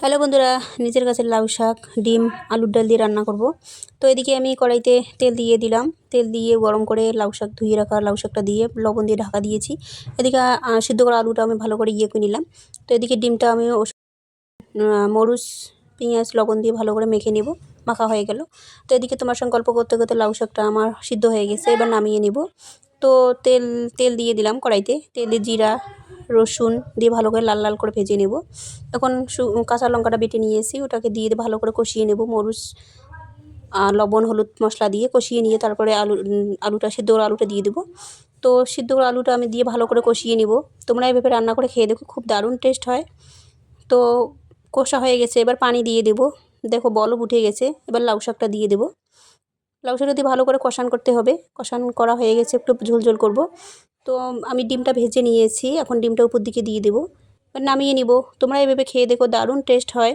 Hello বন্ধুরা, নিজের গাছের লাউ শাক, ডিম, আলুর ডাল দিয়ে রান্না করব। তো এদিকে আমি কড়াইতে তেল দিয়ে দিলাম। তেল দিয়ে গরম করে লাউ শাক ধুয়ে রাখা লাউ শাকটা দিয়ে লবণ দিয়ে ঢাকা দিয়েছি। এদিকে সিদ্ধ করা আলুটা আমি ভালো করে করে নিলাম। তো এদিকে ডিমটা আমি মরিচ, পেঁয়াজ, লবণ দিয়ে ভালো করে মেখে নেব। মাখা হয়ে গেল। তো এদিকে তোমার সঙ্গে গল্প করতে করতে লাউ শাকটা আমার সিদ্ধ হয়ে গেছে, এবার নামিয়ে নেব। তো তেল দিয়ে দিলাম কড়াইতে। তেলে জিরা, রসুন দিয়ে ভালো করে লাল লাল করে ভেজে নেব। এখন কাঁচা লঙ্কাটা বেটে নিয়ে এসে ওটাকে দিয়ে ভালো করে কষিয়ে নেব। মরিচ, লবণ, হলুদ মশলা দিয়ে কষিয়ে নিয়ে তারপরে আলুটা সিদ্ধ করা আলুটা দিয়ে দেবো। তো সিদ্ধ করা আলুটা আমি দিয়ে ভালো করে কষিয়ে নেব। তোমরা এভাবে রান্না করে খেয়ে দেখো, খুব দারুণ টেস্ট হয়। তো কষা হয়ে গেছে, এবার পানি দিয়ে দেবো। দেখো বলক উঠে গেছে, এবার লাউ শাকটা দিয়ে দেবো। লাউ শাকটা দিয়ে ভালো করে কষান করতে হবে। কষান করা হয়ে গেছে, একটু ঝোল ঝোল করব। তো আমি ডিমটা ভেজে নিয়েছি, এখন ডিমটা উপর দিকে দিয়ে দেবো, এবার নামিয়ে নিব। তোমরা এভাবে খেয়ে দেখো, দারুণ টেস্ট হয়।